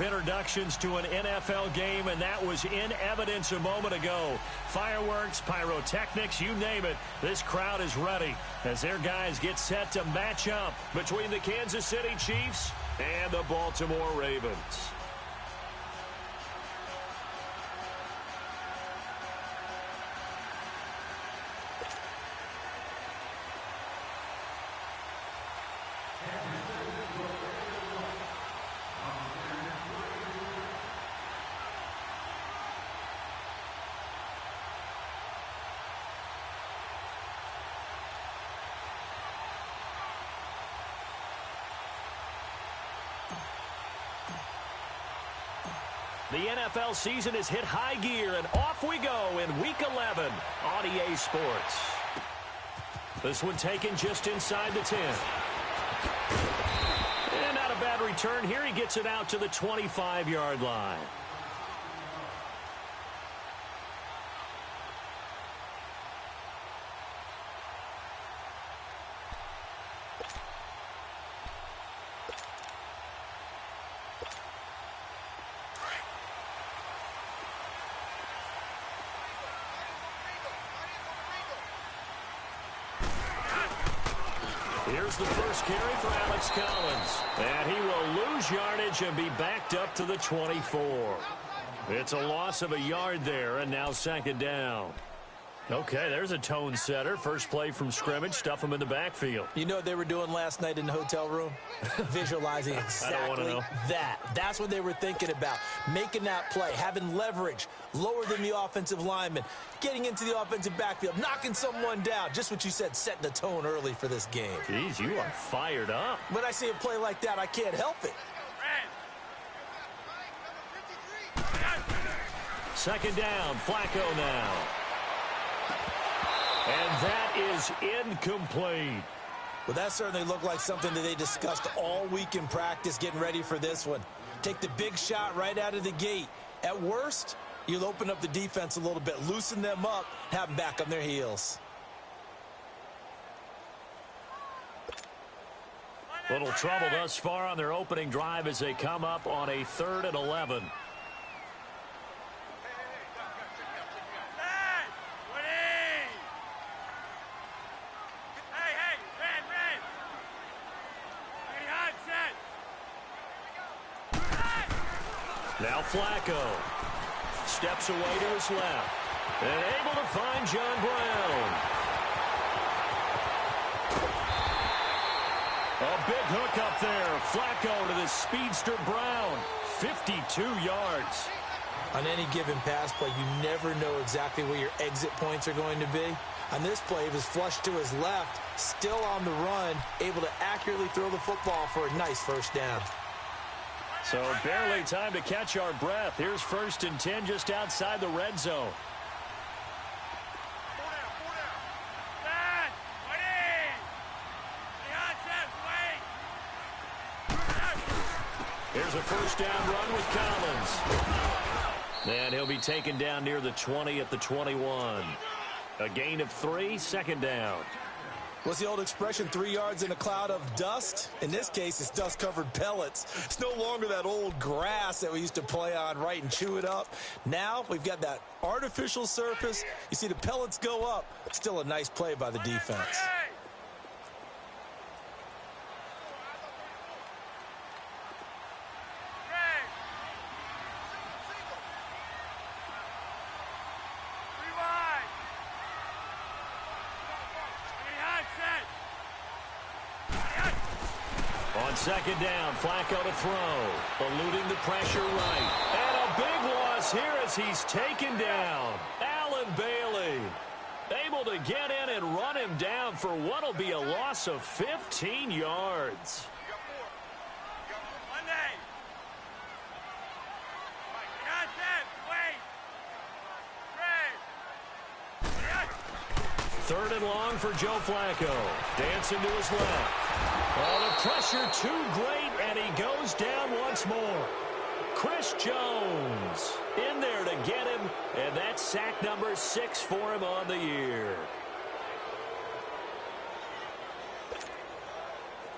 top introductions to an NFL game, and that was in evidence a moment ago. Fireworks, pyrotechnics, you name it. This crowd is ready as their guys get set to match up between the Kansas City Chiefs and the Baltimore Ravens. The NFL season has hit high gear, and off we go in Week 11 on EA Sports. This one taken just inside the 10. And not a bad return here. He gets it out to the 25-yard line. Here's the first carry for Alex Collins. And he will lose yardage and be backed up to the 24. It's a loss of a yard there, and now second down. Okay, there's a tone setter. First play from scrimmage, stuff him in the backfield. You know what they were doing last night in the hotel room? Visualizing exactly that. That's what they were thinking about. Making that play, having leverage, lower than the offensive lineman, getting into the offensive backfield, knocking someone down. Just what you said, setting the tone early for this game. Jeez, you are fired up. When I see a play like that, I can't help it. Second down, Flacco now. And that is incomplete. Well, that certainly looked like something that they discussed all week in practice, getting ready for this one. Take the big shot right out of the gate. At worst, you'll open up the defense a little bit, loosen them up, have them back on their heels. Little trouble thus far on their opening drive as they come up on a 3rd and 11. Now Flacco steps away to his left and able to find John Brown. A big hook up there. Flacco to the speedster Brown. 52 yards. On any given pass play, you never know exactly where your exit points are going to be. On this play, he was flushed to his left, still on the run, able to accurately throw the football for a nice first down. So barely time to catch our breath. Here's 1st and 10 just outside the red zone. Here's a first down run with Collins. And he'll be taken down near the 20 at the 21. A gain of 3, second down. What's the old expression, 3 yards in a cloud of dust? In this case, it's dust-covered pellets. It's no longer that old grass that we used to play on, right, and chew it up. Now we've got that artificial surface. You see the pellets go up. Still a nice play by the defense. On second down, Flacco to throw, eluding the pressure right. And a big loss here as he's taken down. Allen Bailey able to get in and run him down for what will be a loss of 15 yards. Third and long for Joe Flacco. Dancing to his left. Oh, the pressure too great, and he goes down once more. Chris Jones in there to get him, and that's sack number 6 for him on the year.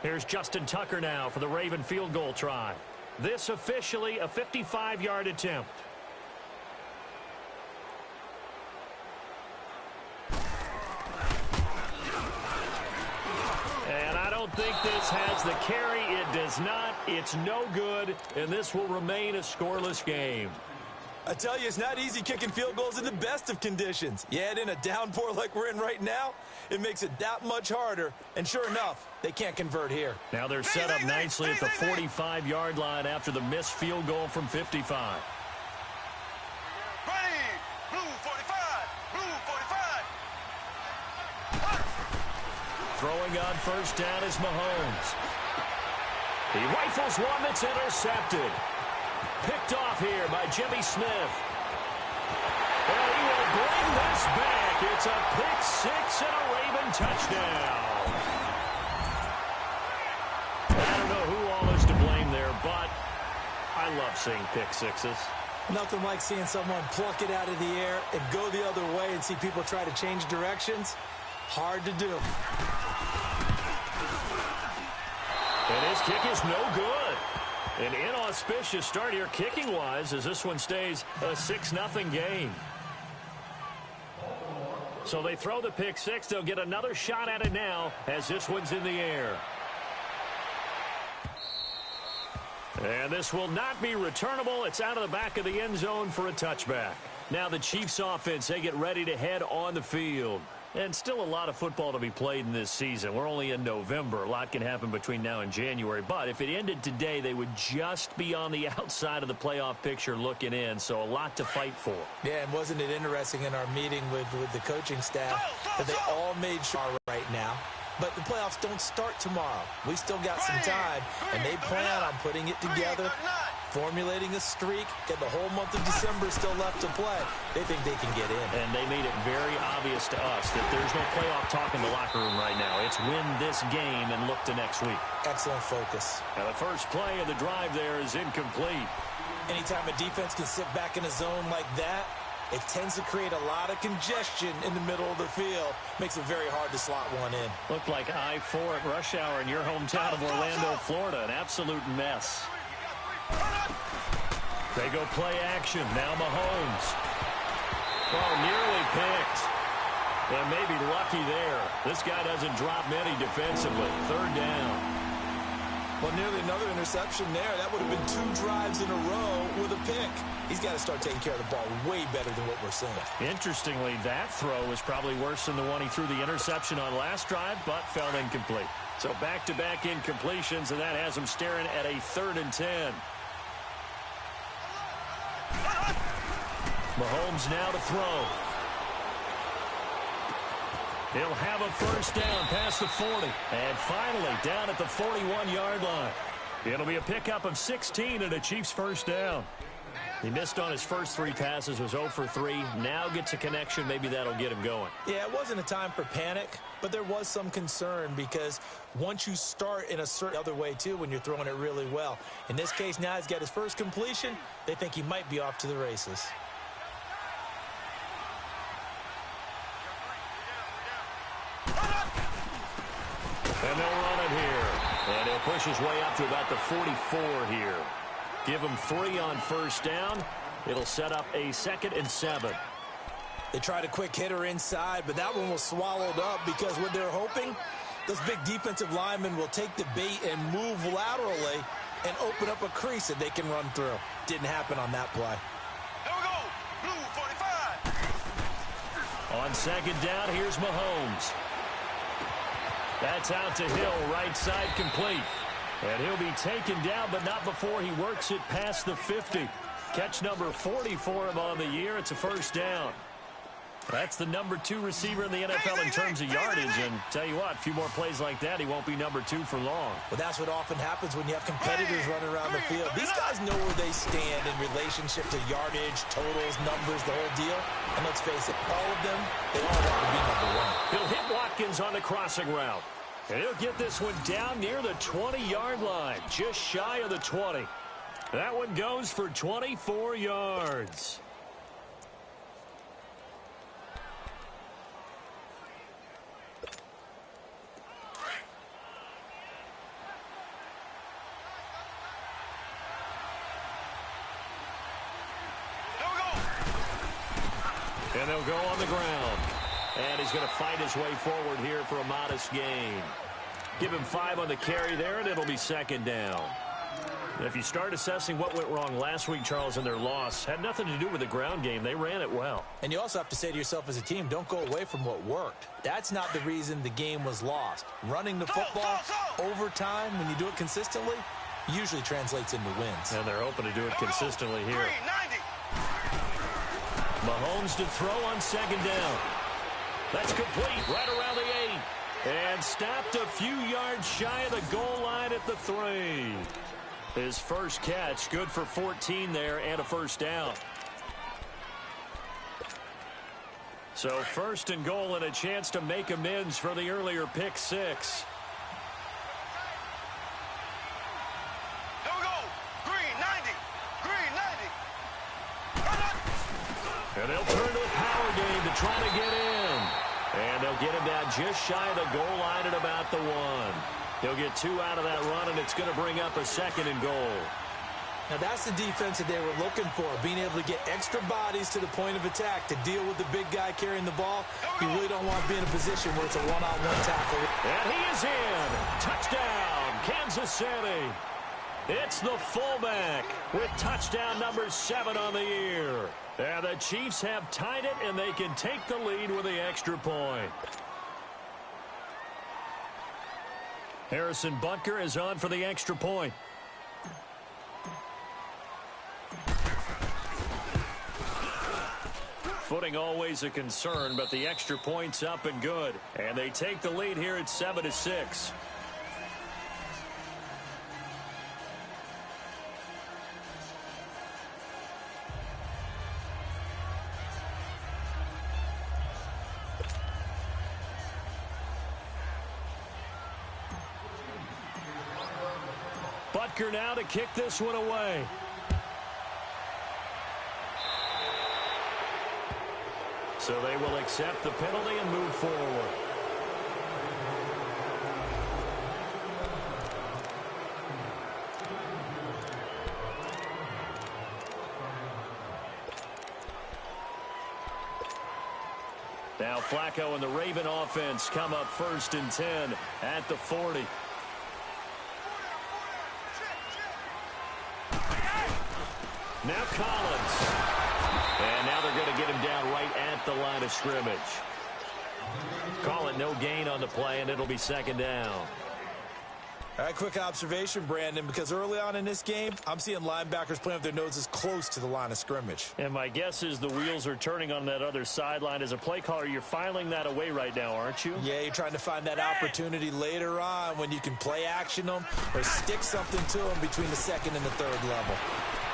Here's Justin Tucker now for the Raven field goal try. This officially a 55-yard attempt. And I don't think this has the carry. It does not. It's no good, and this will remain a scoreless game. I tell you, it's not easy kicking field goals in the best of conditions. Yet in a downpour like we're in right now, it makes it that much harder. And sure enough, they can't convert here. Now they're set up nicely at the 45-yard line after the missed field goal from 55. Ready, blue 45, blue 45. Throwing on first down is Mahomes. He rifles one that's intercepted. Picked off here by Jimmy Smith. And he will bring this back. It's a pick-6 and a Raven touchdown. I don't know who all is to blame there, but I love seeing pick-6s. Nothing like seeing someone pluck it out of the air and go the other way and see people try to change directions. Hard to do. And his kick is no good. An inauspicious start here kicking-wise as this one stays a 6-0 game. So they throw the pick-6. They'll get another shot at it now as this one's in the air. And this will not be returnable. It's out of the back of the end zone for a touchback. Now the Chiefs offense, they get ready to head on the field. And still a lot of football to be played in this season. We're only in November. A lot can happen between now and January. But if it ended today, they would just be on the outside of the playoff picture looking in. So a lot to fight for. Yeah, and wasn't it interesting in our meeting with the coaching staff that they all made sure right now. But the playoffs don't start tomorrow. We still got some time, and they plan on putting it together, formulating a streak, get the whole month of December still left to play. They think they can get in. And they made it very obvious to us that there's no playoff talk in the locker room right now. It's win this game and look to next week. Excellent focus. Now the first play of the drive there is incomplete. Anytime a defense can sit back in a zone like that, it tends to create a lot of congestion in the middle of the field. Makes it very hard to slot one in. Looked like I-4 at rush hour in your hometown of Orlando, Florida. An absolute mess. They go play action. Now Mahomes. Oh, nearly picked. And maybe lucky there. This guy doesn't drop many defensively. Third down. Well, nearly another interception there. That would have been 2 drives in a row with a pick. He's got to start taking care of the ball way better than what we're seeing. Interestingly, that throw was probably worse than the one he threw the interception on last drive, but fell incomplete. So back-to-back incompletions, and that has him staring at a 3rd and 10. Mahomes now to throw. He'll have a first down past the 40. And finally down at the 41-yard line. It'll be a pickup of 16 and a Chiefs first down. He missed on his first 3 passes, was 0 for 3. Now gets a connection. Maybe that'll get him going. Yeah, it wasn't a time for panic, but there was some concern because once you start in a certain other way, too, when you're throwing it really well. In this case, now he's got his first completion. They think he might be off to the races. And they'll run it here. And he'll push his way up to about the 44 here. Give him 3 on first down. It'll set up a 2nd and 7. They tried a quick hitter inside, but that one was swallowed up because what they're hoping, those big defensive linemen will take the bait and move laterally and open up a crease that they can run through. Didn't happen on that play. Here we go, blue 45. On 2nd down, here's Mahomes. That's out to Hill, right side complete. And he'll be taken down, but not before he works it past the 50. Catch number 40 for him on the year. It's a first down. That's the number 2 receiver in the NFL in terms of yardage. And tell you what, a few more plays like that, he won't be number 2 for long. Well, that's what often happens when you have competitors running around the field. These guys know where they stand in relationship to yardage, totals, numbers, the whole deal. And let's face it, all of them, they all want to be number 1. He'll hit Watkins on the crossing route. And he'll get this one down near the 20-yard line, just shy of the 20. That one goes for 24 yards. And they'll go on the ground. And he's going to fight his way forward here for a modest gain. Give him 5 on the carry there, and it'll be second down. If you start assessing what went wrong last week, Charles, in their loss, had nothing to do with the ground game. They ran it well. And you also have to say to yourself as a team, don't go away from what worked. That's not the reason the game was lost. Running the football over time, when you do it consistently, usually translates into wins. And they're hoping to do it consistently here. Mahomes to throw on second down. That's complete right around the 8. And stopped a few yards shy of the goal line at the 3. His first catch, good for 14 there and a first down. So first and goal and a chance to make amends for the earlier pick 6. Here we go. Green 90. Green 90. And they'll turn to the power game to try to get in. And they'll get him down just shy of the goal line at about the 1. He'll get 2 out of that run, and it's going to bring up a second and goal. Now, that's the defense that they were looking for, being able to get extra bodies to the point of attack to deal with the big guy carrying the ball. You really don't want to be in a position where it's a one-on-one tackle. And he is in. Touchdown, Kansas City. It's the fullback with touchdown number 7 on the year. And the Chiefs have tied it, and they can take the lead with the extra point. Harrison Butker is on for the extra point. Footing always a concern, but the extra point's up and good. And they take the lead here at 7-6. Butker now to kick this one away. So they will accept the penalty and move forward. Now Flacco and the Raven offense come up first and 10 at the 40. Now Collins. And now they're going to get him down right at the line of scrimmage. Call it no gain on the play, and it'll be second down. All right, quick observation, Brandon, because early on in this game, I'm seeing linebackers playing with their noses close to the line of scrimmage. And my guess is the wheels are turning on that other sideline. As a play caller, you're filing that away right now, aren't you? Yeah, you're trying to find that opportunity later on when you can play action them or stick something to them between the second and the third level.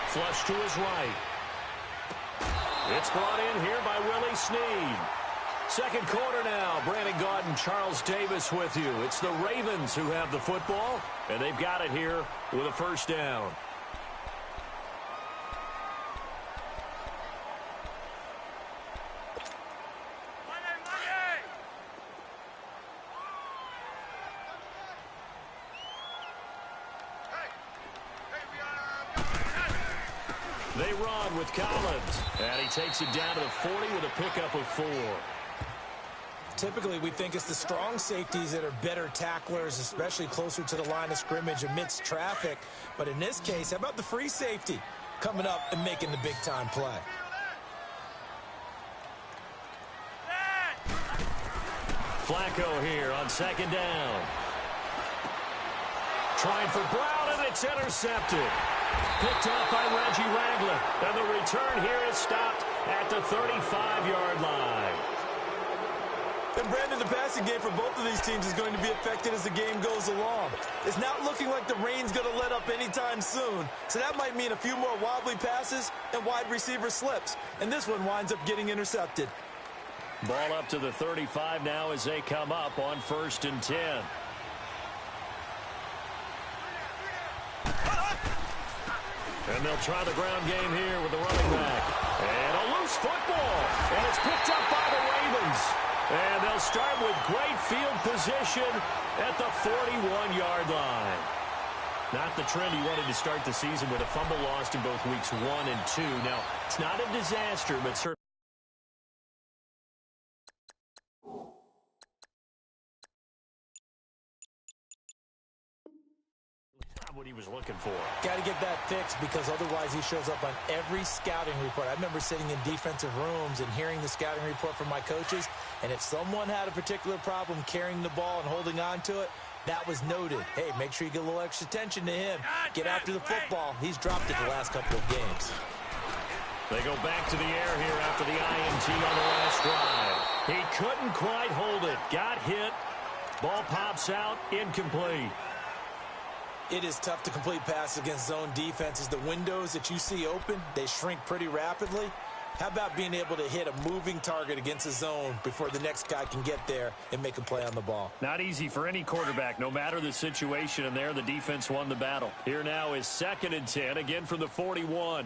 Flush to his right. It's brought in here by Willie Snead. Second quarter now. Brandon Gaudin, Charles Davis with you. It's the Ravens who have the football, and they've got it here with a first down. They run with Collins, and he takes it down to the 40 with a pickup of 4. Typically, we think it's the strong safeties that are better tacklers, especially closer to the line of scrimmage amidst traffic. But in this case, how about the free safety coming up and making the big-time play? Flacco here on second down. Trying for Brown, and it's intercepted. Picked up by Reggie Ragland. And the return here is stopped at the 35-yard line. And Brandon, the passing game for both of these teams is going to be affected as the game goes along. It's not looking like the rain's going to let up anytime soon. So that might mean a few more wobbly passes and wide receiver slips. And this one winds up getting intercepted. Ball up to the 35 now as they come up on first and 10. And they'll try the ground game here with the running back. And a loose football. And it's picked up by the Ravens. And they'll start with great field position at the 41-yard line. Not the trend he wanted to start the season with a fumble lost in both weeks 1 and 2. Now, it's not a disaster, but certainly what he was looking for. Got to get that fixed because otherwise he shows up on every scouting report. I remember sitting in defensive rooms and hearing the scouting report from my coaches, and if someone had a particular problem carrying the ball and holding on to it, that was noted. Hey, make sure you get a little extra attention to him. Get after the football. He's dropped it the last couple of games. They go back to the air here after the INT on the last drive. He couldn't quite hold it. Got hit. Ball pops out. Incomplete. It is tough to complete passes against zone defenses. The windows that you see open, they shrink pretty rapidly. How about being able to hit a moving target against a zone before the next guy can get there and make a play on the ball? Not easy for any quarterback, no matter the situation, and there the defense won the battle. Here now is 2nd and 10, again from the 41.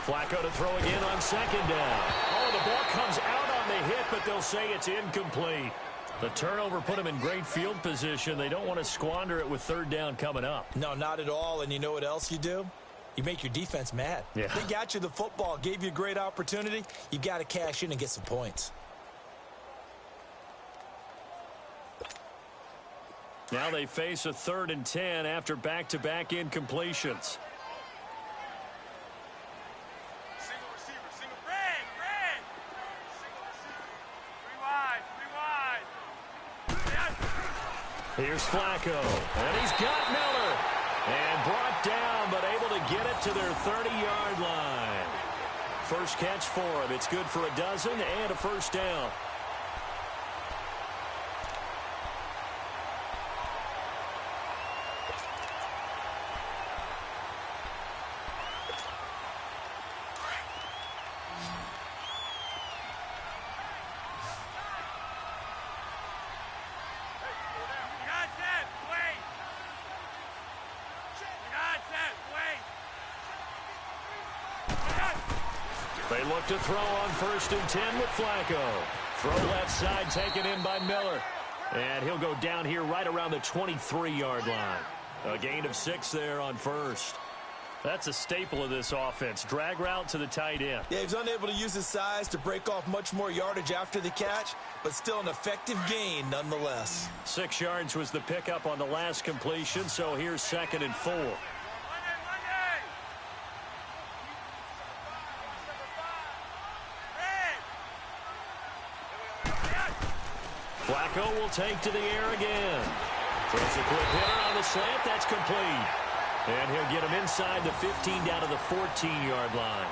Flacco to throw again on 2nd down. Oh, the ball comes out on the hit, but they'll say it's incomplete. The turnover put them in great field position. They don't want to squander it with 3rd down coming up. No, not at all. And you know what else you do? You make your defense mad. Yeah. They got you the football, gave you a great opportunity. You got to cash in and get some points. Now they face a 3rd and 10 after back-to-back incompletions. Here's Flacco, and he's got Miller. And brought down, but able to get it to their 30-yard line. First catch for him. It's good for a dozen and a 1st down. They look to throw on 1st and 10 with Flacco. Throw left side taken in by Miller. And he'll go down here right around the 23-yard line. A gain of 6 there on 1st. That's a staple of this offense. Drag route to the tight end. Yeah, he's unable to use his size to break off much more yardage after the catch, but still an effective gain nonetheless. 6 yards was the pickup on the last completion, so here's 2nd and 4. Flacco will take to the air again. Throws a quick hitter on the slant. That's complete. And he'll get him inside the 15 down to the 14-yard line.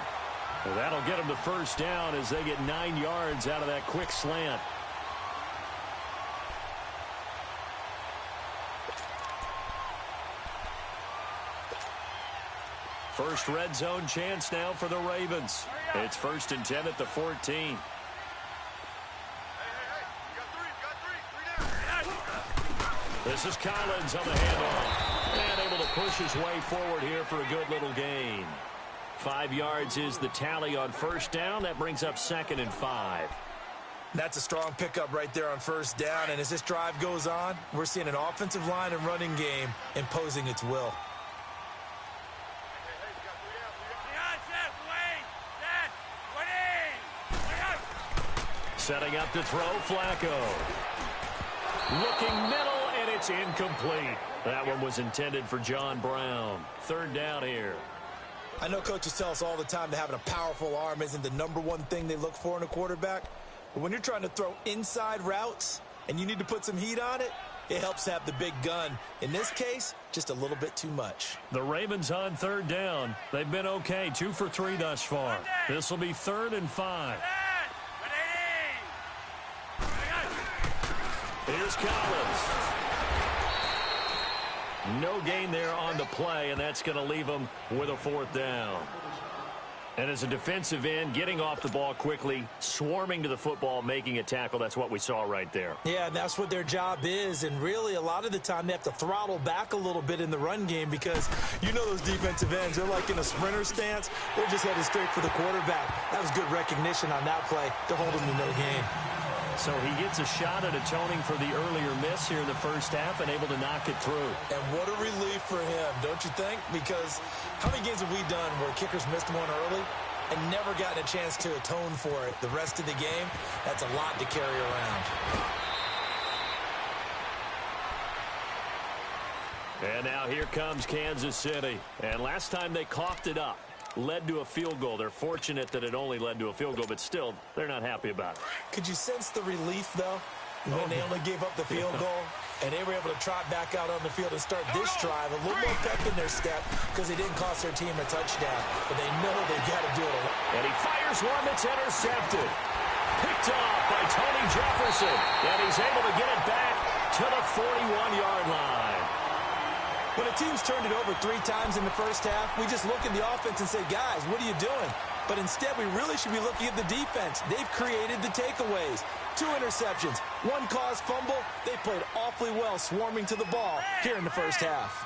Well, that'll get him the 1st down as they get 9 yards out of that quick slant. First red zone chance now for the Ravens. It's 1st and 10 at the 14. This is Collins on the handoff. And able to push his way forward here for a good little gain. 5 yards is the tally on 1st down. That brings up 2nd and 5. That's a strong pickup right there on 1st down. And as this drive goes on, we're seeing an offensive line and running game imposing its will. Setting up to throw, Flacco. Looking middle, and it's incomplete. That one was intended for John Brown. 3rd down here. I know coaches tell us all the time that having a powerful arm isn't the #1 thing they look for in a quarterback. But when you're trying to throw inside routes and you need to put some heat on it, it helps to have the big gun. In this case, just a little bit too much. The Ravens on 3rd down. They've been okay, 2 for 3 thus far. This will be 3rd and 5. Here's Collins. No gain there on the play, and that's going to leave them with a 4th down. And as a defensive end, getting off the ball quickly, swarming to the football, making a tackle, that's what we saw right there. Yeah, and that's what their job is, and really a lot of the time they have to throttle back a little bit in the run game because you know those defensive ends, they're like in a sprinter stance. They're just headed straight for the quarterback. That was good recognition on that play to hold him to no gain. So he gets a shot at atoning for the earlier miss here in the 1st half and able to knock it through. And what a relief for him, don't you think? Because how many games have we done where kickers missed one early? and never gotten a chance to atone for it. The rest of the game, that's a lot to carry around. And now here comes Kansas City. And last time they coughed it up, led to a field goal. They're fortunate that it only led to a field goal, but still, they're not happy about it. Could you sense the relief, though, when they only gave up the field goal? And they were able to trot back out on the field and start this drive a little more pep in their step because they didn't cost their team a touchdown. But they know they've got to do it. And he fires one that's intercepted. Picked off by Tony Jefferson. And he's able to get it back to the 41-yard line. When a team's turned it over 3 times in the first half, we just look at the offense and say, guys, what are you doing? But instead, we really should be looking at the defense. They've created the takeaways. 2 interceptions, 1 caused fumble. They played awfully well swarming to the ball here in the first half.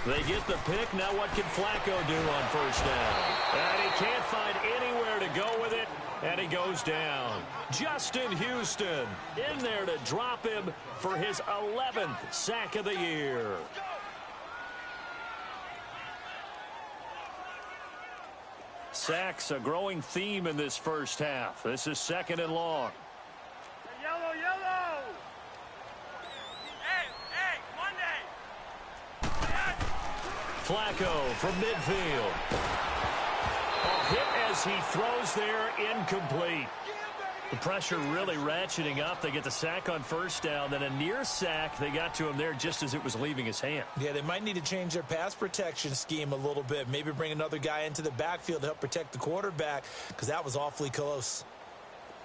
They get the pick. Now what can Flacco do on first down? And he can't find anywhere to go with it. And he goes down. Justin Houston in there to drop him for his 11th sack of the year. Sacks, a growing theme in this first half. This is 2nd and long. Yellow, yellow. Hey, Monday. Flacco from midfield. A hit as he throws there, incomplete. The pressure really ratcheting up. They get the sack on first down. Then a near sack. They got to him there just as it was leaving his hand. Yeah, they might need to change their pass protection scheme a little bit. Maybe bring another guy into the backfield to help protect the quarterback because that was awfully close.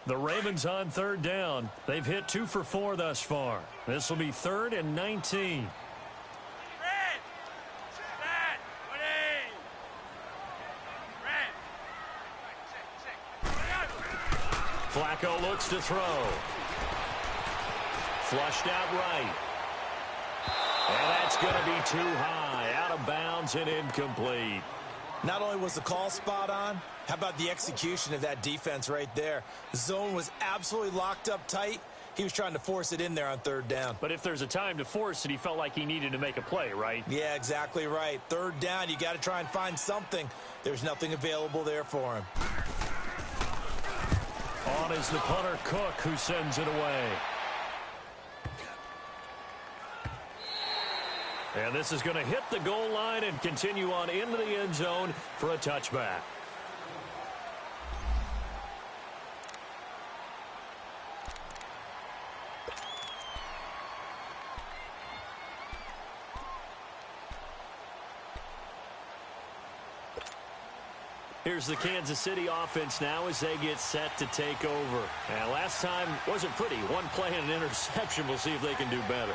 The Ravens on 3rd down. They've hit 2 for 4 thus far. This will be 3rd and 19. Flacco looks to throw. Flushed out right. And that's going to be too high. Out of bounds and incomplete. Not only was the call spot on, how about the execution of that defense right there? The zone was absolutely locked up tight. He was trying to force it in there on 3rd down. But if there's a time to force it, he felt like he needed to make a play, right? Yeah, exactly right. 3rd down, you got to try and find something. There's nothing available there for him. On is the punter, Cook, who sends it away. And this is going to hit the goal line and continue on into the end zone for a touchback. Here's the Kansas City offense now as they get set to take over. And last time wasn't pretty. 1 play and an interception. We'll see if they can do better.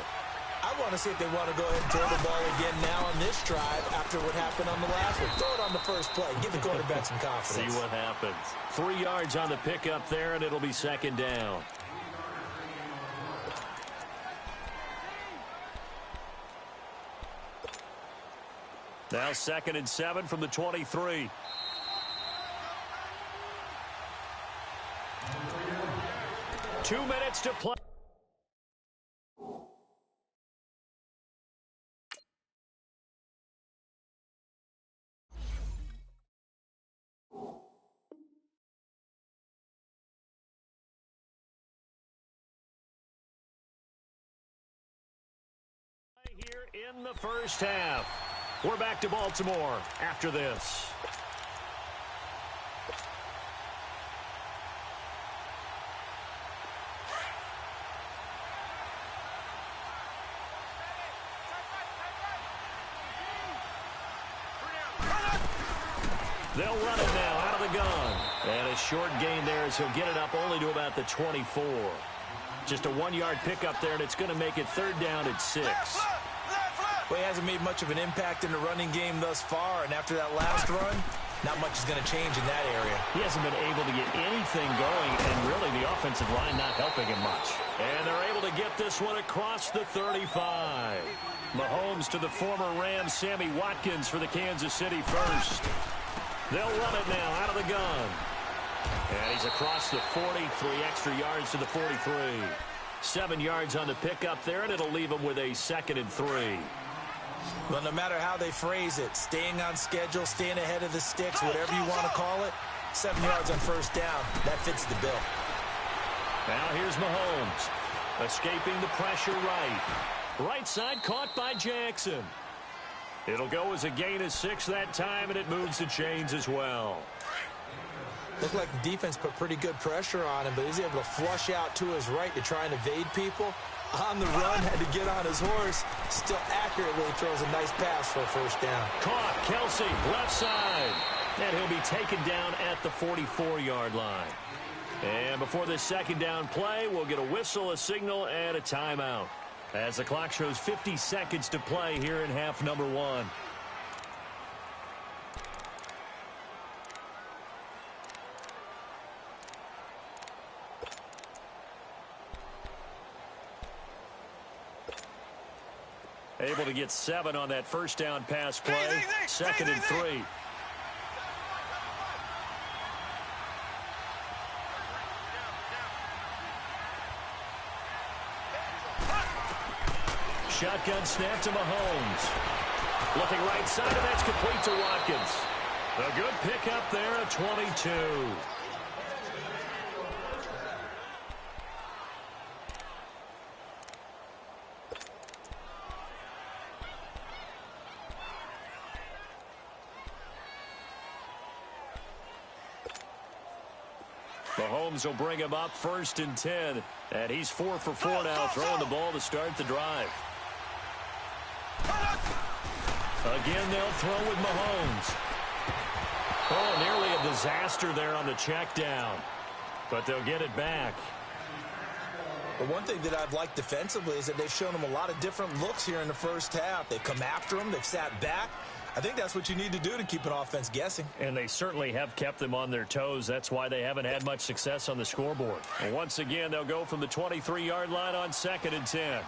I want to see if they want to go ahead and throw the ball again now on this drive after what happened on the last one. Throw it on the first play. Give the quarterback some confidence. See what happens. 3 yards on the pickup there, and it'll be 2nd down. Now 2nd and 7 from the 23. Two minutes to play. Here in the first half. We're back to Baltimore after this. They'll run it now out of the gun. And a short gain there as he'll get it up only to about the 24. Just a 1-yard pickup there, and it's going to make it 3rd down at 6. Well, he hasn't made much of an impact in the running game thus far, and after that last run, not much is going to change in that area. He hasn't been able to get anything going, and really the offensive line not helping him much. And they're able to get this one across the 35. Mahomes to the former Rams, Sammy Watkins for the Kansas City first. They'll run it now out of the gun. And he's across the 40, 3 extra yards to the 43. 7 yards on the pickup there, and it'll leave him with a 2nd and 3. Well, no matter how they phrase it, staying on schedule, staying ahead of the sticks, whatever you want to call it, 7 yards on first down, that fits the bill. Now here's Mahomes, escaping the pressure right. Right side caught by Jackson. It'll go as a gain of 6 that time, and it moves the chains as well. Looked like the defense put pretty good pressure on him, but he's able to flush out to his right to try and evade people. On the run, had to get on his horse. Still accurately throws a nice pass for a first down. Caught, Kelsey, left side. And he'll be taken down at the 44-yard line. And before this second down play, we'll get a whistle, a signal, and a timeout, as the clock shows 50 seconds to play here in half number 1. Able to get 7 on that first down pass play. Second and 3. Shotgun snap to Mahomes. Looking right side, and that's complete to Watkins. A good pickup there at 22. Mahomes will bring him up first and 10. And he's 4 for 4 now, throwing the ball to start the drive. Again, they'll throw with Mahomes. Oh, nearly a disaster there on the check down. But they'll get it back. But one thing that I've liked defensively is that they've shown him a lot of different looks here in the first half. They've come after him. They've sat back. I think that's what you need to do to keep an offense guessing. And they certainly have kept them on their toes. That's why they haven't had much success on the scoreboard. And once again, they'll go from the 23-yard line on second and 10.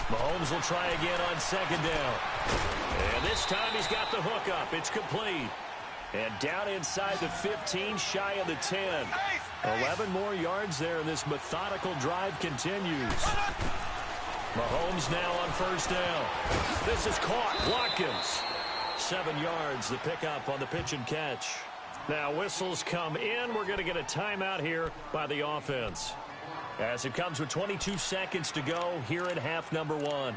Mahomes will try again on second down. And this time he's got the hook up. It's complete. And down inside the 15, shy of the 10. 11 more yards there, and this methodical drive continues. Mahomes now on first down. This is caught. Watkins. 7 yards, the pickup on the pitch and catch. Now whistles come in. We're going to get a timeout here by the offense, as it comes with 22 seconds to go here in half number 1.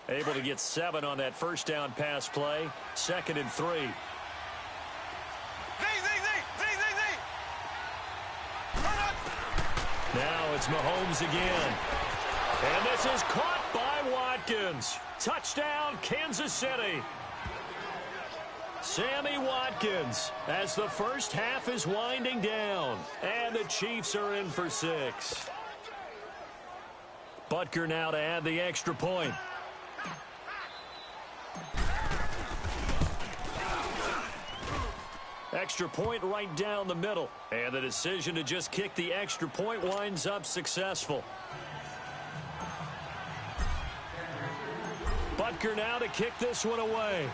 Able to get 7 on that first down pass play. Second and 3. Now it's Mahomes again. And this is caught by Watkins. Touchdown, Kansas City. Sammy Watkins as the first half is winding down. And the Chiefs are in for 6. Butker now to add the extra point. Extra point right down the middle. And the decision to just kick the extra point winds up successful. Butker now to kick this one away.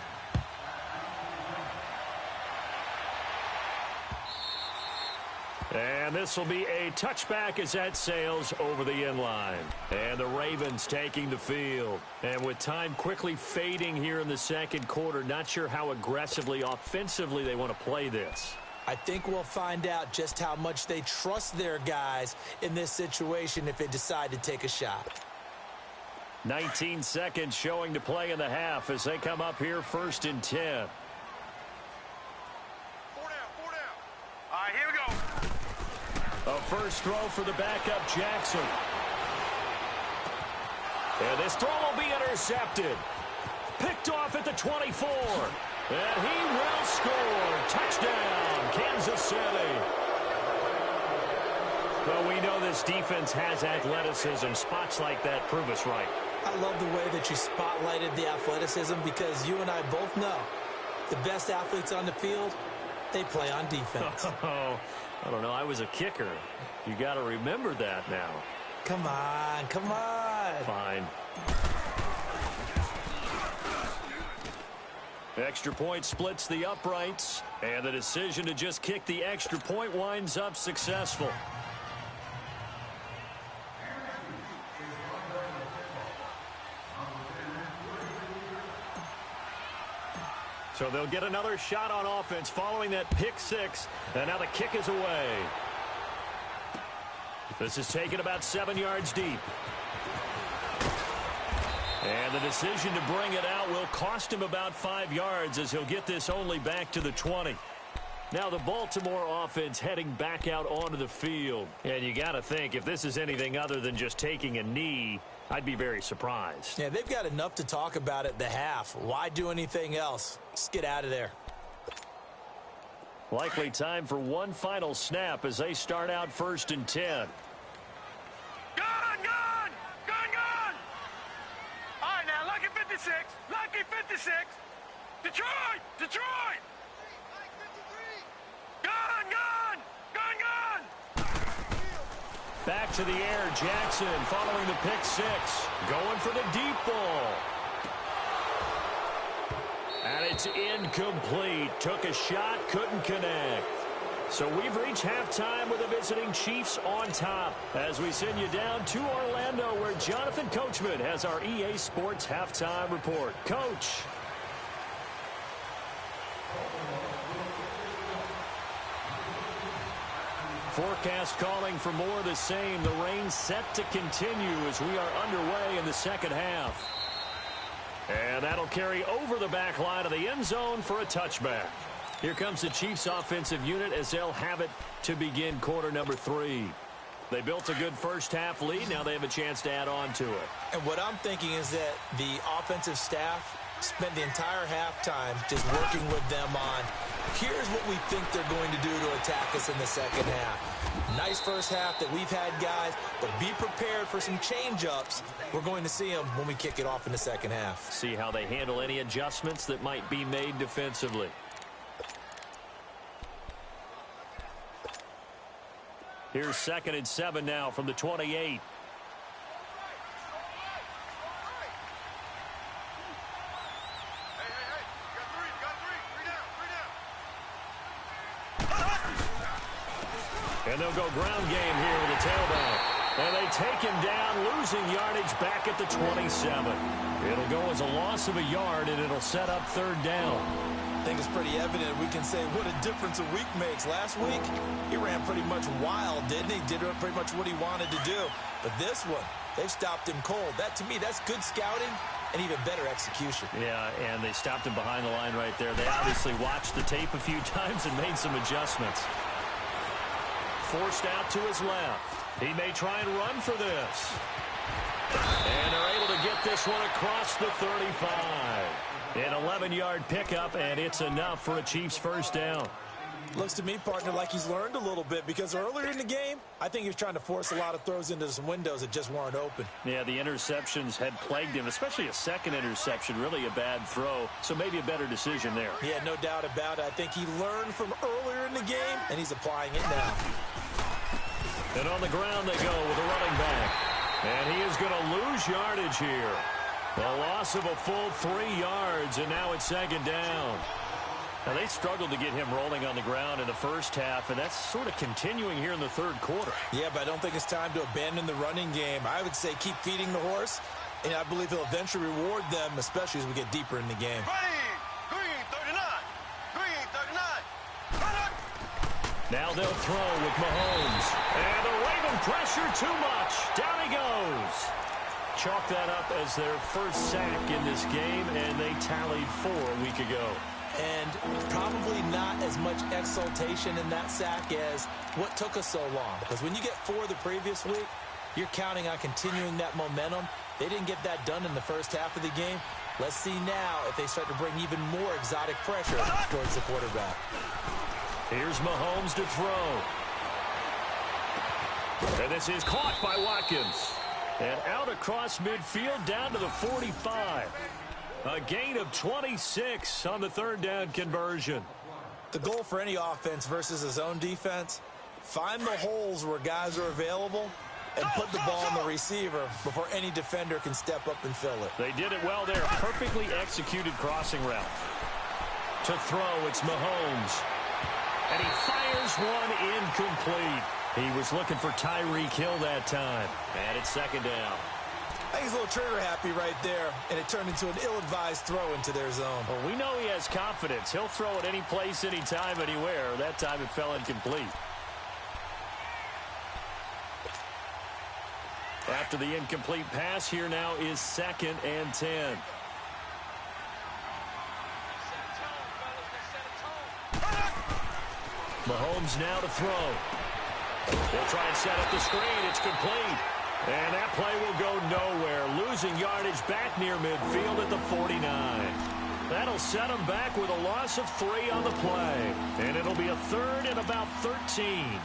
And this will be a touchback as that sails over the end line. And the Ravens taking the field. And with time quickly fading here in the second quarter, not sure how aggressively, offensively they want to play this. I think we'll find out just how much they trust their guys in this situation if they decide to take a shot. 19 seconds showing to play in the half as they come up here first and 10. 4 down, 4 down. All right, here we go. A first throw for the backup, Jackson. And this throw will be intercepted. Picked off at the 24. And he will score. Touchdown, Kansas City. Well, we know this defense has athleticism. Spots like that prove us right. I love the way that you spotlighted the athleticism, because you and I both know the best athletes on the field, they play on defense. Oh, I don't know. I was a kicker. You got to remember that now. Come on, come on. Fine. Extra point splits the uprights, and the decision to just kick the extra point winds up successful. So they'll get another shot on offense following that pick six, and now the kick is away. This is taken about 7 yards deep. And the decision to bring it out will cost him about 5 yards as he'll get this only back to the 20. Now the Baltimore offense heading back out onto the field. And you got to think, if this is anything other than just taking a knee, I'd be very surprised. Yeah, they've got enough to talk about at the half. Why do anything else? Just get out of there. Likely time for one final snap as they start out 1st and 10. All right, now, lucky 56. Lucky 56. Detroit! Detroit! Gun! Back to the air, Jackson following the pick six. Going for the deep ball. And it's incomplete. Took a shot, couldn't connect. So we've reached halftime with the visiting Chiefs on top as we send you down to Orlando where Jonathan Coachman has our EA Sports halftime report. Coach. Forecast calling for more of the same. The rain set to continue as we are underway in the second half. And that'll carry over the back line of the end zone for a touchback. Here comes the Chiefs offensive unit as they'll have it to begin quarter number 3. They built a good first half lead. Now they have a chance to add on to it. And what I'm thinking is that the offensive staff spent the entire halftime just working with them on, here's what we think they're going to do to attack us in the second half. Nice first half that we've had, guys, but be prepared for some change-ups. We're going to see them when we kick it off in the second half. See how they handle any adjustments that might be made defensively. Here's 2nd and 7 now from the 28. Hey, got three down. And they'll go ground game here with the tailback. And they take him down, losing yardage back at the 27. It'll go as a loss of a yard, and it'll set up 3rd down. I think it's pretty evident we can say what a difference a week makes. Last week, he ran pretty much wild, didn't he? Did pretty much what he wanted to do. But this one, they've stopped him cold. That, to me, that's good scouting and even better execution. Yeah, and they stopped him behind the line right there. They obviously watched the tape a few times and made some adjustments. Forced out to his left. He may try and run for this. And they're able to get this one across the 35. An 11-yard pickup, and it's enough for a Chiefs first down. Looks to me, partner, like he's learned a little bit because earlier in the game, I think he was trying to force a lot of throws into some windows that just weren't open. Yeah, the interceptions had plagued him, especially a second interception, really a bad throw. So maybe a better decision there. Yeah, no doubt about it. I think he learned from earlier in the game, and he's applying it now. And on the ground they go with a running back. And he is going to lose yardage here. A loss of a full 3 yards, and now it's 2nd down. Now, they struggled to get him rolling on the ground in the first half, and that's sort of continuing here in the 3rd quarter. Yeah, but I don't think it's time to abandon the running game. I would say keep feeding the horse, and I believe he'll eventually reward them, especially as we get deeper in the game. Green 39. Green 39. Now they'll throw with Mahomes. And the Raven pressure too much. Down he goes. Chalk that up as their first sack in this game, and they tallied 4 a week ago. And probably not as much exultation in that sack as what took us so long. Because when you get 4 the previous week, you're counting on continuing that momentum. They didn't get that done in the first half of the game. Let's see now if they start to bring even more exotic pressure towards the quarterback. Here's Mahomes to throw. And this is caught by Watkins. And out across midfield down to the 45. A gain of 26 on the 3rd down conversion. The goal for any offense versus his own defense, find the holes where guys are available and put the ball on the receiver before any defender can step up and fill it. They did it well there. Perfectly executed crossing route. To throw, it's Mahomes. And he fires one incomplete. He was looking for Tyreek Hill that time. And it's second down. I think he's a little trigger happy right there, and it turned into an ill-advised throw into their zone. Well, we know he has confidence. He'll throw it any place, anytime, anywhere. That time it fell incomplete. After the incomplete pass, here now is 2nd and 10. Mahomes now to throw. They'll try and set up the screen. It's complete. And that play will go nowhere. Losing yardage back near midfield at the 49. That'll set them back with a loss of 3 on the play. And it'll be a 3rd and about 13.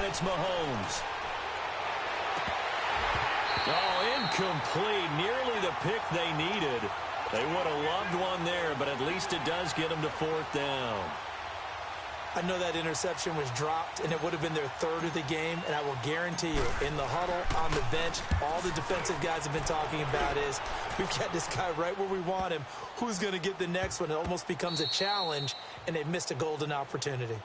It's Mahomes. Oh, incomplete. Nearly the pick they needed. They would have loved one there, but at least it does get them to 4th down. I know that interception was dropped, and it would have been their 3rd of the game, and I will guarantee you, in the huddle, on the bench, all the defensive guys have been talking about is, we've got this guy right where we want him. Who's going to get the next one? It almost becomes a challenge, and they missed a golden opportunity.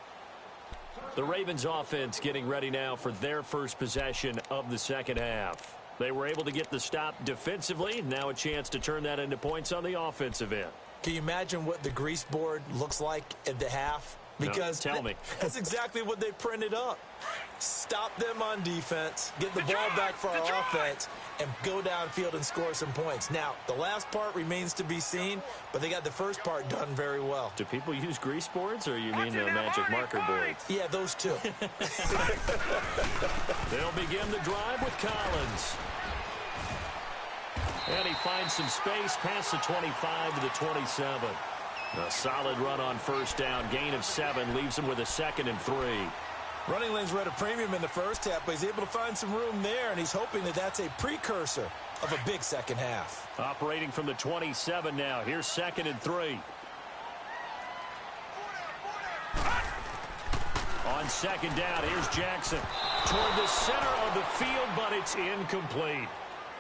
The Ravens offense getting ready now for their first possession of the second half. They were able to get the stop defensively. Now a chance to turn that into points on the offensive end. Can you imagine what the grease board looks like at the half? Because no, tell me. That's exactly what they printed up. Stop them on defense, get the ball back for our offense, and go downfield and score some points. Now, the last part remains to be seen, but they got the first part done very well. Do people use grease boards, or you mean magic marker boards? Yeah, those two. They'll begin the drive with Collins. And he finds some space past the 25 to the 27. A solid run on first down. Gain of 7 leaves him with a 2nd and 3. Running lanes were at a premium in the first half, but he's able to find some room there, and he's hoping that that's a precursor of a big second half. Operating from the 27 now. Here's 2nd and 3. On 2nd down, here's Jackson. Toward the center of the field, but it's incomplete.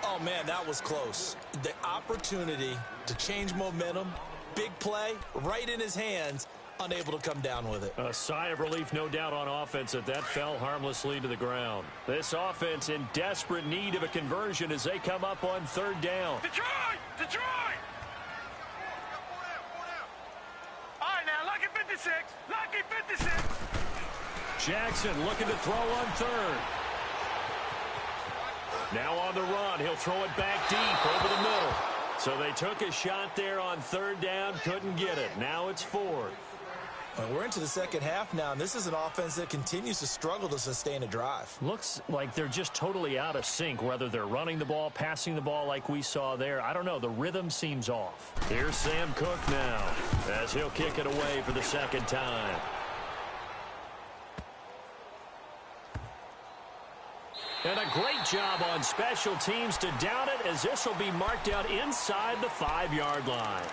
Oh, man, that was close. The opportunity to change momentum, big play, right in his hands, unable to come down with it. A sigh of relief, no doubt, on offense that fell harmlessly to the ground. This offense in desperate need of a conversion as they come up on 3rd down. Detroit! Detroit! All right, now, lucky 56. Lucky 56. Jackson looking to throw on 3rd. Now on the run. He'll throw it back deep over the middle. So they took a shot there on 3rd down, couldn't get it. Now it's 4th. And we're into the second half now, and this is an offense that continues to struggle to sustain a drive. Looks like they're just totally out of sync, whether they're running the ball, passing the ball like we saw there. I don't know. The rhythm seems off. Here's Sam Cook now as he'll kick it away for the 2nd time. And a great job on special teams to down it, as this will be marked out inside the 5-yard line.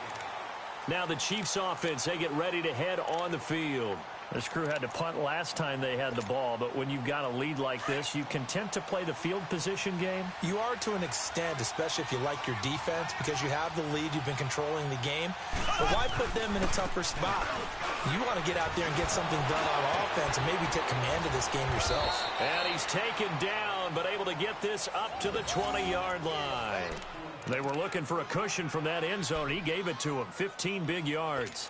Now the Chiefs offense, they get ready to head on the field. This crew had to punt last time they had the ball, but when you've got a lead like this, you content to play the field position game? You are to an extent, especially if you like your defense, because you have the lead, you've been controlling the game. But why put them in a tougher spot? You want to get out there and get something done on offense and maybe take command of this game yourself. And he's taken down, but able to get this up to the 20-yard line. They were looking for a cushion from that end zone. He gave it to him. 15 big yards.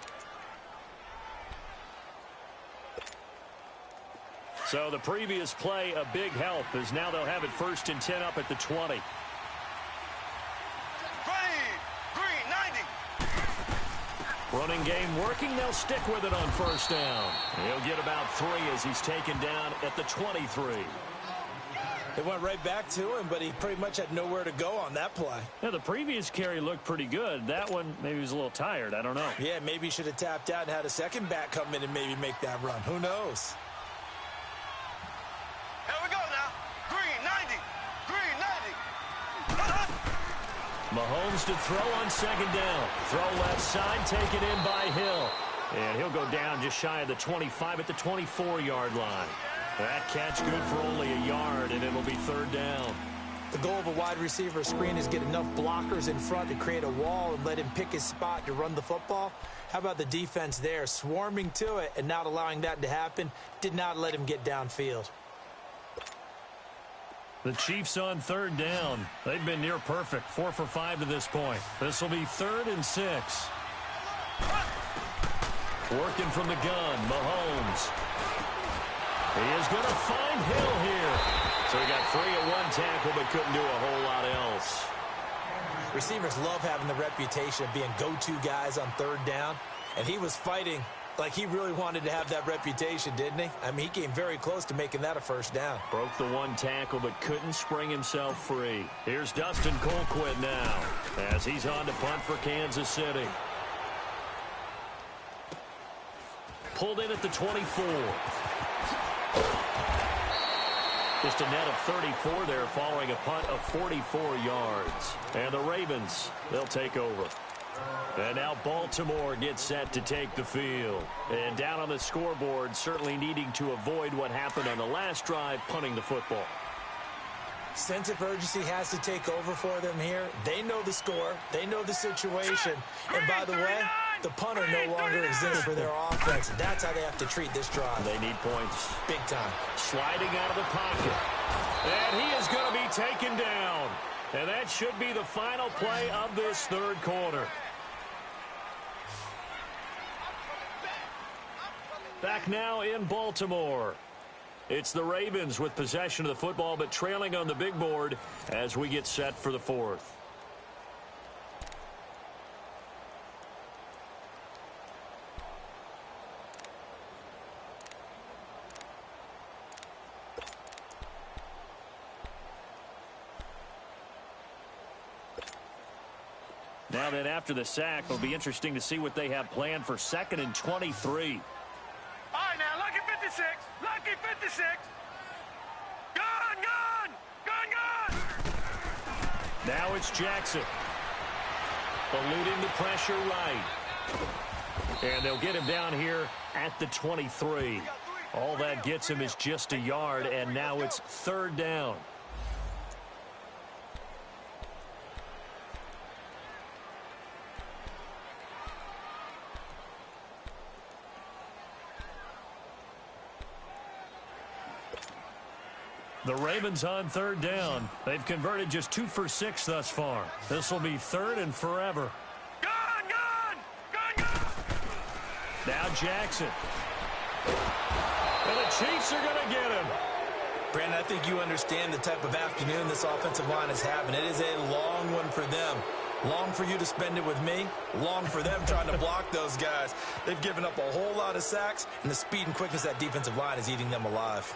So the previous play, a big help, as now they'll have it 1st and 10 up at the 20. Green, 90. Running game working. They'll stick with it on 1st down. He'll get about 3 as he's taken down at the 23. It went right back to him, but he pretty much had nowhere to go on that play. Yeah, the previous carry looked pretty good. That one, maybe he was a little tired. I don't know. Yeah, maybe he should have tapped out and had a second back come in and maybe make that run. Who knows? Here we go now. Green 90. Green 90. Mahomes to throw on second down. Throw left side, taken in by Hill. And he'll go down just shy of the 25 at the 24-yard line. That catch good for only a yard, and it'll be third down. The goal of a wide receiver screen is get enough blockers in front to create a wall and let him pick his spot to run the football. How about the defense there, swarming to it and not allowing that to happen? Did not let him get downfield. The Chiefs on third down. They've been near perfect, 4 for 5 to this point. This will be 3rd and 6. Working from the gun, Mahomes. He is going to find Hill here. So he got 3 at one tackle, but couldn't do a whole lot else. Receivers love having the reputation of being go-to guys on third down, and he was fighting like he really wanted to have that reputation, didn't he? I mean, he came very close to making that a first down. Broke the one tackle, but couldn't spring himself free. Here's Dustin Colquitt now, as he's on to punt for Kansas City. Pulled in at the 24. Just a net of 34 there following a punt of 44 yards. And the Ravens, they'll take over. And now Baltimore gets set to take the field. And down on the scoreboard, certainly needing to avoid what happened on the last drive, punting the football. Sense of urgency has to take over for them here. They know the score. They know the situation. And by the way, the punter no longer exists for their offense. That's how they have to treat this drive. They need points. Big time. Sliding out of the pocket. And he is going to be taken down. And that should be the final play of this third quarter. Back now in Baltimore. It's the Ravens with possession of the football, but trailing on the big board as we get set for the fourth. Now then, after the sack, it'll be interesting to see what they have planned for 2nd and 23. All right, now, lucky 56. Lucky 56. Gun, gun. Gun, gun. Now it's Jackson. Eluding the pressure right. And they'll get him down here at the 23. All that gets him is just a yard, and now it's 3rd down. The Ravens on 3rd down. They've converted just 2 for 6 thus far. This will be 3rd and forever. Gun, gun. Gun, gun. Now Jackson. And the Chiefs are going to get him. Brandon, I think you understand the type of afternoon this offensive line is having. It is a long one for them. Long for you to spend it with me. Long for them trying to block those guys. They've given up a whole lot of sacks, and the speed and quickness of that defensive line is eating them alive.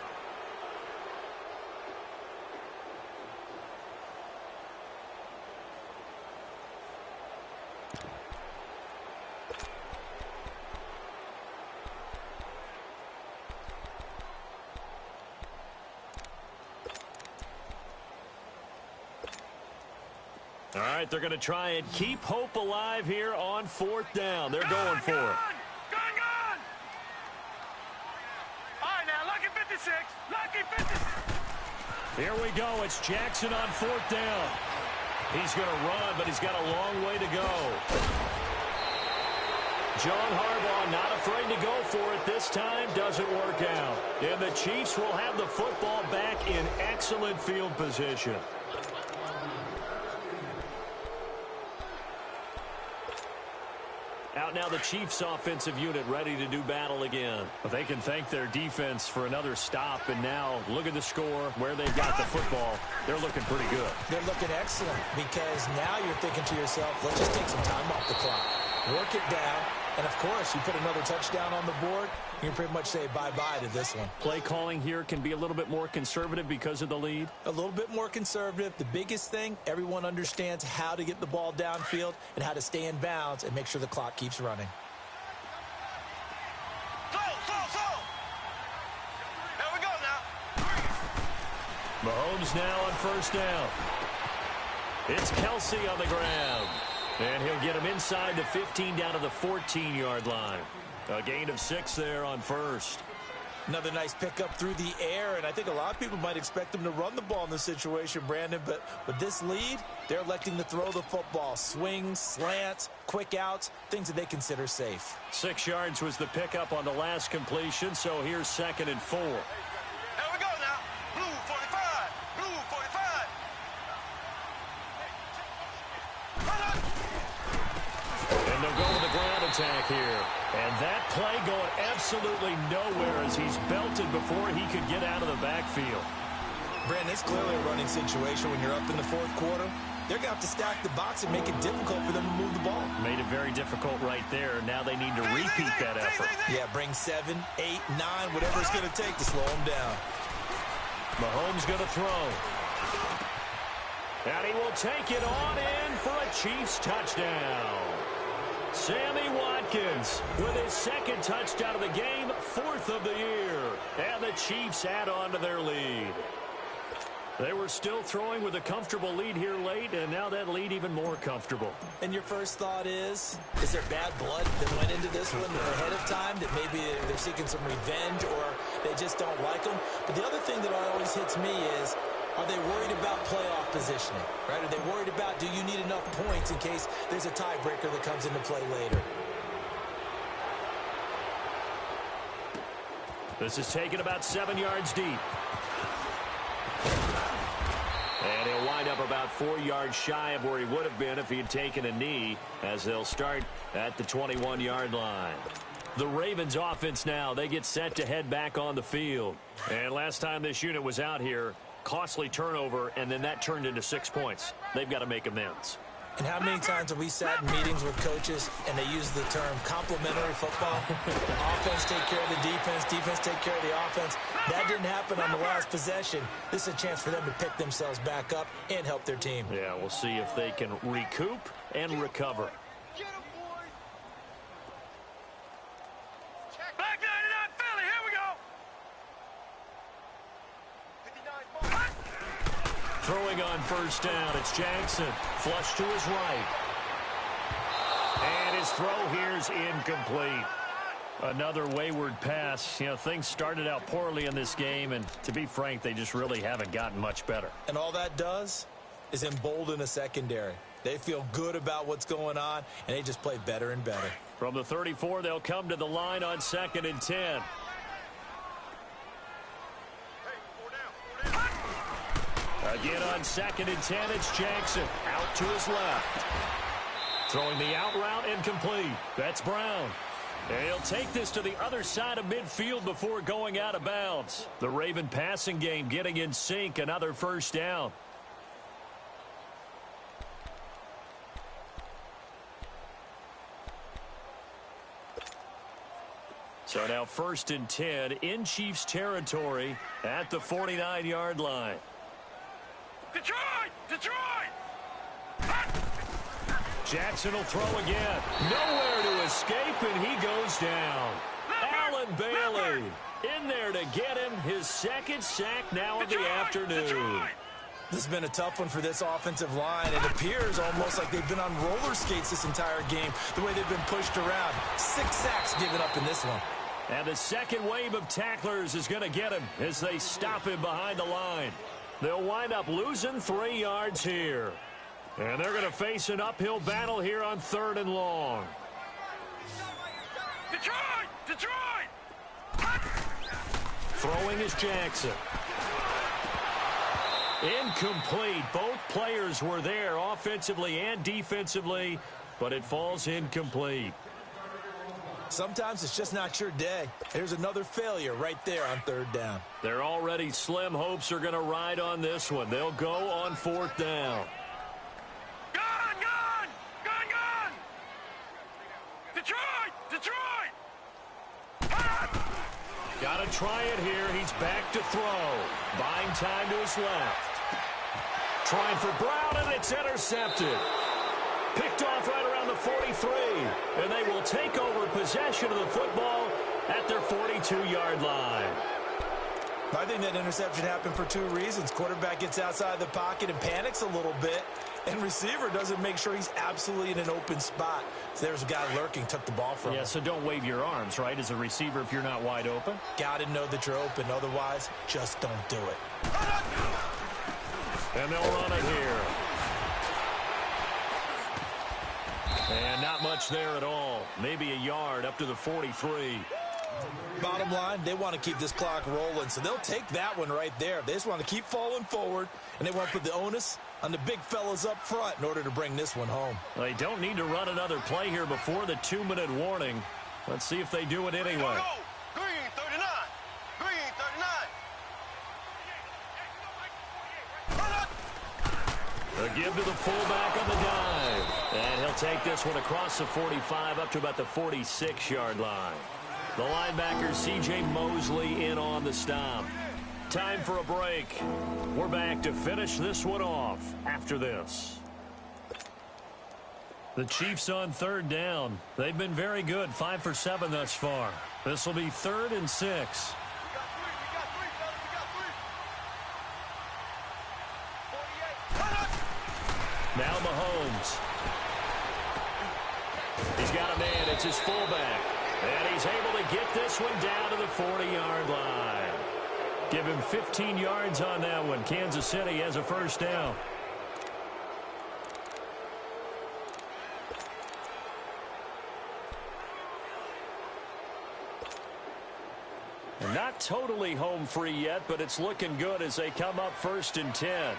All right, they're going to try and keep hope alive here on 4th down. They're going for it. Gun, gun. All right, now, lucky 56. Lucky 56. Here we go. It's Jackson on 4th down. He's going to run, but he's got a long way to go. John Harbaugh not afraid to go for it this time. Doesn't work out. And the Chiefs will have the football back in excellent field position. Out now the Chiefs offensive unit ready to do battle again. But they can thank their defense for another stop. And now look at the score, where they've got the football. They're looking pretty good. They're looking excellent because now you're thinking to yourself, let's just take some time off the clock. Work it down And, of course, you put another touchdown on the board, you can pretty much say bye-bye to this one. Play calling here can be a little bit more conservative because of the lead. A little bit more conservative. The biggest thing, everyone understands how to get the ball downfield and how to stay in bounds and make sure the clock keeps running. There we go now. Mahomes now on first down. It's Kelsey on the ground. And he'll get him inside the 15 down to the 14-yard line. A gain of 6 there on first. Another nice pickup through the air, and I think a lot of people might expect him to run the ball in this situation, Brandon, but with this lead, they're electing to throw the football. Swings, slants, quick outs, things that they consider safe. 6 yards was the pickup on the last completion, so here's 2nd and 4. Here we go now. Blue 45. Blue 45. And they'll go with the ground attack here. And that play going absolutely nowhere as he's belted before he could get out of the backfield. Brandon, it's clearly a running situation when you're up in the fourth quarter. They're going to have to stack the box and make it difficult for them to move the ball. Made it very difficult right there. Now they need to repeat that effort. Yeah, bring 7, 8, 9, whatever it's going to take to slow them down. Mahomes going to throw. And he will take it on in for a Chiefs touchdown. Sammy Watkins with his 2nd touchdown of the game, 4th of the year. And the Chiefs add on to their lead. They were still throwing with a comfortable lead here late, and now that lead even more comfortable. And your first thought is there bad blood that went into this one ahead of time, that maybe they're seeking some revenge or they just don't like them? But the other thing that always hits me is, are they worried about playoff positioning, right? Are they worried about, do you need enough points in case there's a tiebreaker that comes into play later? This is taken about 7 yards deep. And he'll wind up about 4 yards shy of where he would have been if he had taken a knee, as they'll start at the 21-yard line. The Ravens offense now, they get set to head back on the field. And last time this unit was out here, costly turnover, and then that turned into 6 points. They've got to make amends. And how many times have we sat in meetings with coaches and they use the term complementary football? Offense take care of the defense, defense take care of the offense. That didn't happen on the last possession. This is a chance for them to pick themselves back up and help their team. Yeah, we'll see if they can recoup and recover. Back 99 Philly. Here we go. Throwing on first down, it's Jackson. Flush to his right. And his throw here's incomplete. Another wayward pass. You know, things started out poorly in this game, and to be frank, they just really haven't gotten much better. And all that does is embolden a secondary. They feel good about what's going on, and they just play better and better. From the 34, they'll come to the line on 2nd and 10. Again on 2nd and 10, it's Jackson. Out to his left. Throwing the out route incomplete. That's Brown. And he'll take this to the other side of midfield before going out of bounds. The Raven passing game getting in sync. Another first down. So now 1st and 10 in Chiefs territory at the 49-yard line. Detroit! Detroit! Jackson will throw again. Nowhere to escape, and he goes down. Allen Bailey in there to get him his 2nd sack now of the afternoon. This has been a tough one for this offensive line. It appears almost like they've been on roller skates this entire game, the way they've been pushed around. 6 sacks given up in this one. And the second wave of tacklers is going to get him as they stop him behind the line. They'll wind up losing 3 yards here. And they're going to face an uphill battle here on 3rd and long. Detroit! Detroit! Throwing is Jackson. Incomplete. Both players were there offensively and defensively, but it falls incomplete. Sometimes it's just not your day. There's another failure right there on 3rd down. Their already slim hopes are going to ride on this one. They'll go on 4th down. Gun! Gun! Gun! Gun! Detroit! might try it here. He's back to throw. Buying time to his left. Trying for Brown, and it's intercepted. Picked off right around the 43. And they will take over possession of the football at their 42-yard line. I think that interception happened for two reasons. Quarterback gets outside the pocket and panics a little bit, and receiver doesn't make sure he's absolutely in an open spot. So there's a guy lurking, took the ball from him. Yeah, so don't wave your arms, right, as a receiver if you're not wide open. Got to know that you're open. Otherwise, just don't do it. And they'll run it here. And not much there at all. Maybe a yard up to the 43. Bottom line, they want to keep this clock rolling, so they'll take that one right there. They just want to keep falling forward, and they want to put the onus on the big fellas up front in order to bring this one home. They don't need to run another play here before the 2-minute warning. Let's see if they do it anyway. Green 39. Green 39. A give to the fullback on the dive. And he'll take this one across the 45 up to about the 46-yard line. The linebacker, C.J. Mosley, in on the stop. Time for a break. We're back to finish this one off after this. The Chiefs on third down. They've been very good, 5 for 7 thus far. This will be 3rd and 6. We got three, fellas. We got 48. Now Mahomes. He's got a man. It's his fullback. And he's able to get this one down to the 40-yard line. Give him 15 yards on that one. Kansas City has a first down. Not totally home free yet, but it's looking good as they come up 1st and 10.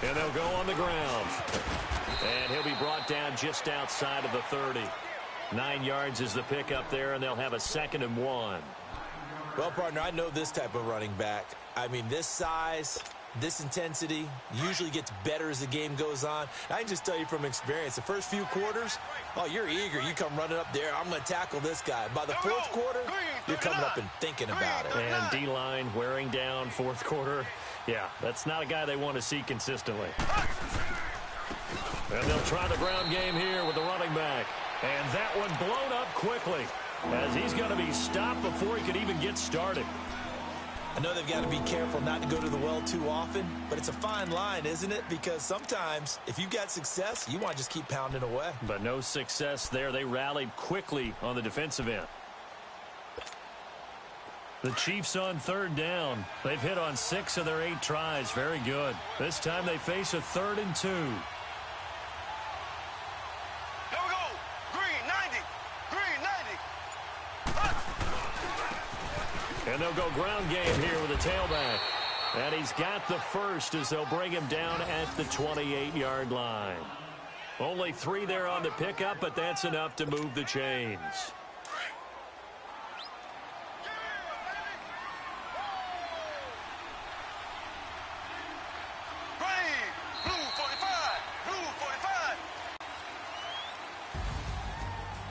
And they'll go on the ground. And he'll be brought down just outside of the 30. 9 yards is the pickup there, and they'll have a 2nd and 1. Well, partner, I know this type of running back. I mean, this size, this intensity usually gets better as the game goes on. I can just tell you from experience, the first few quarters, oh, you're eager. You come running up there, I'm going to tackle this guy. By the 4th quarter, you're coming up and thinking about it. And D-line wearing down 4th quarter. Yeah, that's not a guy they want to see consistently. And they'll try the ground game here with the running back. And that one blown up quickly as he's going to be stopped before he could even get started. I know they've got to be careful not to go to the well too often, but it's a fine line, isn't it? Because sometimes if you've got success, you want to just keep pounding away. But no success there. They rallied quickly on the defensive end. The Chiefs on 3rd down. They've hit on 6 of their 8 tries. Very good. This time they face a 3rd and 2. Here we go. Green 90. Green 90. And they'll go ground game here with a tailback. And he's got the first as they'll bring him down at the 28-yard line. Only 3 there on the pickup, but that's enough to move the chains.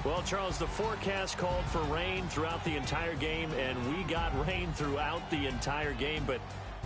Well, Charles, the forecast called for rain throughout the entire game, and we got rain throughout the entire game. But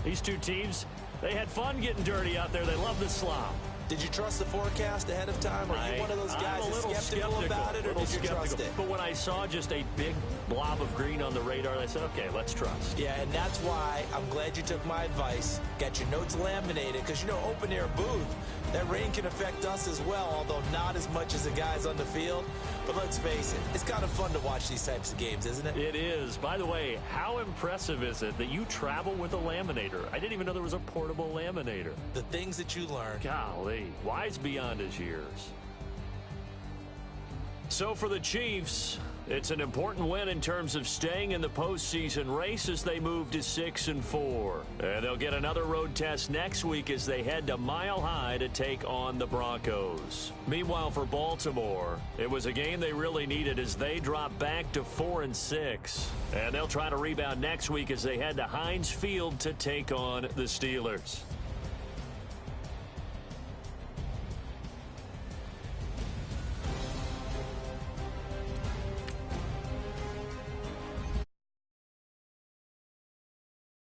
these two teams, they had fun getting dirty out there. They love the slop. Did you trust the forecast ahead of time? Are you one of those guys that's skeptical about it, or did you trust it? But when I saw just a big blob of green on the radar, I said, okay, let's trust. Yeah, and that's why I'm glad you took my advice. Got your notes laminated, because, you know, open-air booth, that rain can affect us as well, although not as much as the guys on the field. But let's face it, it's kind of fun to watch these types of games, isn't it? It is. By the way, how impressive is it that you travel with a laminator? I didn't even know there was a portable laminator. The things that you learn. Golly, wise beyond his years. So for the Chiefs, It's an important win in terms of staying in the postseason race as they move to 6-4. And they'll get another road test next week as they head to Mile High to take on the Broncos. Meanwhile, for Baltimore, it was a game they really needed as they drop back to 4-6. And they'll try to rebound next week as they head to Heinz Field to take on the Steelers.